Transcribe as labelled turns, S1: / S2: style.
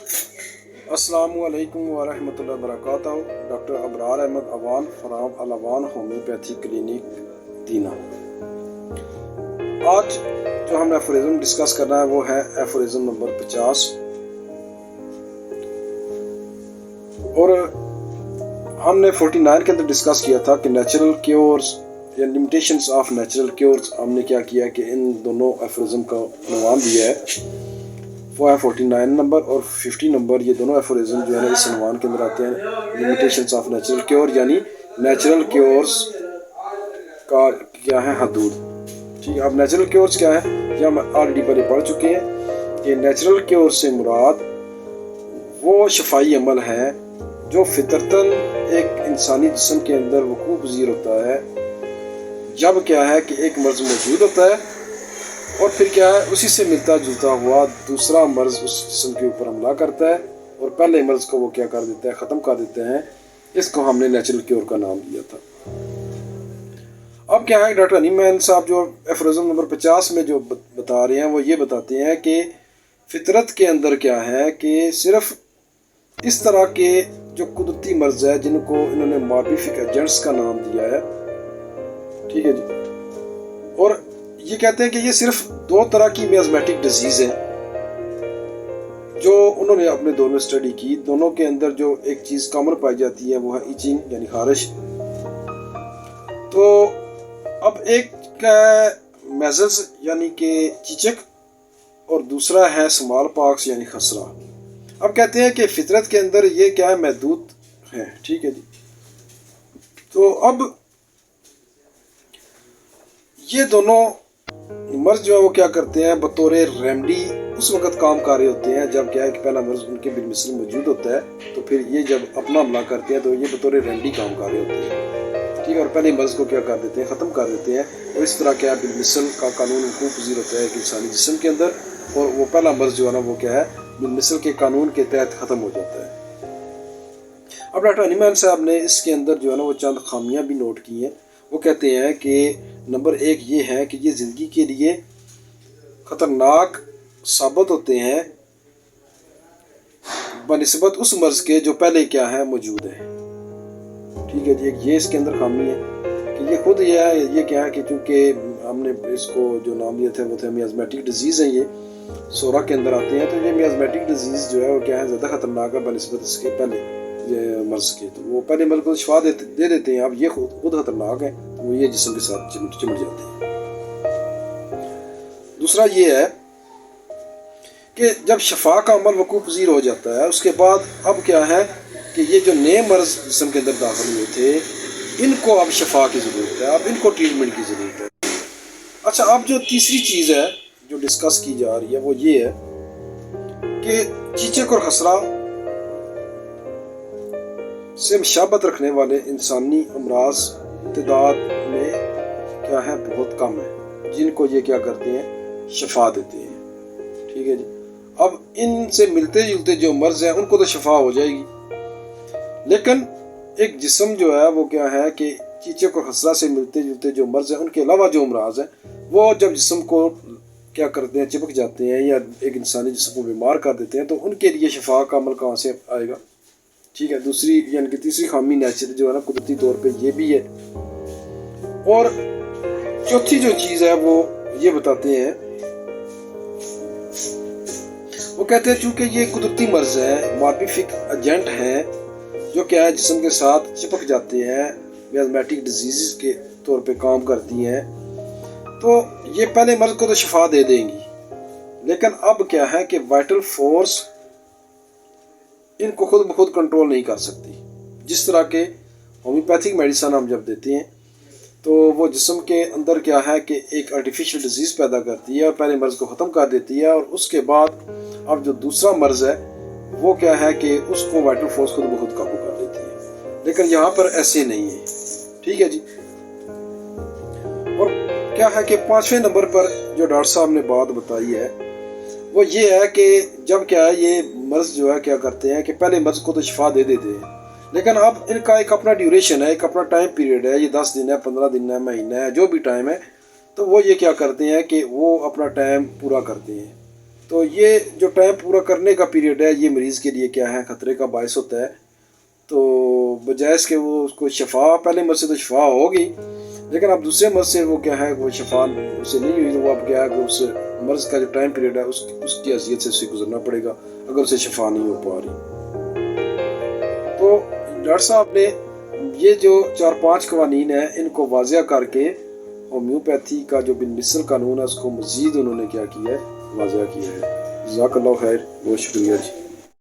S1: السلام علیکم ورحمۃ اللہ وبرکاتہ۔ Doctor Abrar Ahmed Awan from Alawan homeopathy clinic Dina. آج جو ہم ایفورزم ڈسکس کرنا ہے وہ ہے ایفورزم نمبر 50، اور ہم نے 49 کے اندر ڈسکس کیا تھا کہ نیچرل کیورز یا لمیٹیشنز آف نیچرل کیورز۔ ہم نے کیا کیا کہ ان دونوں ایفورزم کا عنوان دیا ہے، وہ ہے 49 نمبر اور 50 نمبر۔ یہ دونوں ایفورزم جو ہے نا اس عنوان کے اندر آتے ہیں، لمیٹیشنز آف نیچرل کیور، یعنی نیچرل کیورز کا کیا ہے حدود۔ ٹھیک ہے، اب نیچرل کیورز کیا ہے یہ ہم آلریڈی پہلے پڑھ چکے ہیں کہ نیچرل کیور سے مراد وہ شفائی عمل ہے جو فطرتاً ایک انسانی جسم کے اندر وقوع پذیر ہوتا ہے جب کیا ہے کہ ایک مرض موجود ہوتا ہے، اور پھر کیا ہے اسی سے ملتا جلتا ہوا دوسرا مرض اس جسم کے اوپر حملہ کرتا ہے اور پہلے مرض کو وہ کیا کر دیتا ہے، ختم کر دیتے ہیں۔ اس کو ہم نے نیچرل کیور کا نام دیا تھا۔ اب کیا ہے ڈاکٹر انیمین صاحب جو ایفورزم نمبر 50 میں جو بتا رہے ہیں وہ یہ بتاتے ہیں کہ فطرت کے اندر کیا ہے کہ صرف اس طرح کے جو قدرتی مرض ہے جن کو انہوں نے ماربیفک ایجنٹس کا نام دیا ہے، ٹھیک ہے جی، اور یہ کہتے ہیں کہ یہ صرف دو طرح کی میازمیٹک ڈیزیز ہیں جو انہوں نے اپنے دور میں اسٹڈی کی۔ دونوں کے اندر جو ایک چیز کامن پائی جاتی ہے وہ ہے ایچنگ یعنی خارش۔ تو اب ایک ہے میزلز یعنی کہ چیچک، اور دوسرا ہے سمال پاکس یعنی خسرہ۔ اب کہتے ہیں کہ فطرت کے اندر یہ کیا ہے محدود ہے، ٹھیک ہے جی۔ تو اب یہ دونوں مرض جو ہے وہ کیا کرتے ہیں بطور ریمڈی اس وقت کام کر رہے ہوتے ہیں جب کیا ہے کہ پہلا مرض ان کے بالمثل موجود ہوتا ہے، تو پھر یہ جب اپنا حملہ کرتے ہیں تو یہ بطور ریمڈی کام کر رہے ہوتے ہیں، ٹھیک ہے، اور پہلے مرض کو کیا کر دیتے ہیں، ختم کر دیتے ہیں۔ اور اس طرح کیا بالمثل کا قانون وقوع پذیر ہوتا ہے ایک انسانی جسم کے اندر، اور وہ پہلا مرض جو ہے نا وہ کیا ہے بالمثل کے قانون کے تحت ختم ہو جاتا ہے۔ اب ڈاکٹر انیمین صاحب نے اس کے اندر جو ہے نا وہ چند خامیاں بھی نوٹ کی ہیں۔ وہ کہتے ہیں کہ نمبر 1 یہ ہے کہ یہ زندگی کے لیے خطرناک ثابت ہوتے ہیں بنسبت اس مرض کے جو پہلے کیا ہے موجود ہے، ٹھیک ہے جی۔ یہ اس کے اندر خامی ہے کہ یہ خود یہ ہے، یہ کیا ہے کہ چونکہ ہم نے اس کو جو نام دیا تھا وہ تھے میازمیٹک ڈیزیز ہیں، یہ سورہ کے اندر آتے ہیں، تو یہ میازمیٹک ڈیزیز جو ہے وہ کیا ہے زیادہ خطرناک ہے بنسبت اس کے پہلے مرض کے۔ تو وہ پہلے مرض کو شفا دے دیتے ہیں، اب یہ خود خطرناک ہے، تو وہ یہ جسم کے ساتھ چمٹ جاتے ہیں۔ دوسرا یہ ہے کہ جب شفا کا عمل وقوع پذیر ہو جاتا ہے اس کے بعد اب کیا ہے کہ یہ جو نئے مرض جسم کے اندر داخل ہوئے تھے ان کو اب شفا کی ضرورت ہے، اب ان کو ٹریٹمنٹ کی ضرورت ہے۔ اچھا، اب جو تیسری چیز ہے جو ڈسکس کی جا رہی ہے وہ یہ ہے کہ چیچک اور خسرہ سے مشابہت رکھنے والے انسانی امراض تعداد میں کیا ہے بہت کم ہے جن کو یہ کیا کرتے ہیں شفا دیتے ہیں، ٹھیک ہے جی۔ اب ان سے ملتے جلتے جو مرض ہیں ان کو تو شفا ہو جائے گی، لیکن ایک جسم جو ہے وہ کیا ہے کہ چیچک اور خسرہ سے ملتے جلتے جو مرض ہیں ان کے علاوہ جو امراض ہیں وہ جب جسم کو کیا کرتے ہیں چپک جاتے ہیں یا ایک انسانی جسم کو بیمار کر دیتے ہیں، تو ان کے لیے شفا کا عمل کہاں سے آئے گا، ٹھیک ہے۔ دوسری یعنی کہ تیسری خامی نیچر جو ہے نا قدرتی طور پہ یہ بھی ہے۔ اور چوتھی جو چیز ہے وہ یہ بتاتے ہیں، وہ کہتے ہیں چونکہ یہ قدرتی مرض ہے، ماربیفک ایجنٹ ہیں جو کیا ہے جسم کے ساتھ چپک جاتے ہیں، میازمیٹک ڈیزیز کے طور پہ کام کرتی ہیں، تو یہ پہلے مرض کو تو شفا دے دیں گی، لیکن اب کیا ہے کہ وائٹل فورس ان کو خود بخود کنٹرول نہیں کر سکتی۔ جس طرح کے ہومیوپیتھک میڈیسن ہم جب دیتے ہیں تو وہ جسم کے اندر کیا ہے کہ ایک آرٹیفیشل ڈیزیز پیدا کرتی ہے اور پہلے مرض کو ختم کر دیتی ہے، اور اس کے بعد اب جو دوسرا مرض ہے وہ کیا ہے کہ اس کو وائٹل فورس خود بخود قابو کر لیتی ہے، لیکن یہاں پر ایسے نہیں ہے، ٹھیک ہے جی۔ اور کیا ہے کہ 5ویں نمبر پر جو ڈاکٹر صاحب نے بات بتائی ہے وہ یہ ہے کہ جب کیا ہے یہ مرض جو ہے کیا کرتے ہیں کہ پہلے مرض کو تو شفا دے دیتے ہیں، لیکن اب ان کا ایک اپنا ڈیوریشن ہے، ایک اپنا ٹائم پیریڈ ہے، یہ 10 دن ہے، 15 دن ہے، مہینہ ہے، جو بھی ٹائم ہے، تو وہ یہ کیا کرتے ہیں کہ وہ اپنا ٹائم پورا کرتے ہیں، تو یہ جو ٹائم پورا کرنے کا پیریڈ ہے یہ مریض کے لیے کیا ہے خطرے کا باعث ہوتا ہے. تو بجائے اس کے وہ اس کو شفا پہلے مرض سے تو شفا ہوگی لیکن اب دوسرے مرض سے وہ کیا ہے وہ شفا اسے نہیں ہوئی تو وہ اب کیا ہے کہ اس مرض کا جو ٹائم پیریڈ ہے اس کی اذیت سے اسے گزرنا پڑے گا اگر اسے شفا نہیں ہو پا رہی. تو ڈاکٹر صاحب نے یہ جو 4-5 قوانین ہیں ان کو واضح کر کے ہومیوپیتھی کا جو بن مثل قانون ہے اس کو مزید انہوں نے کیا کیا ہے واضح کیا ہے. جزاک اللہ خیر، بہت شکریہ جی.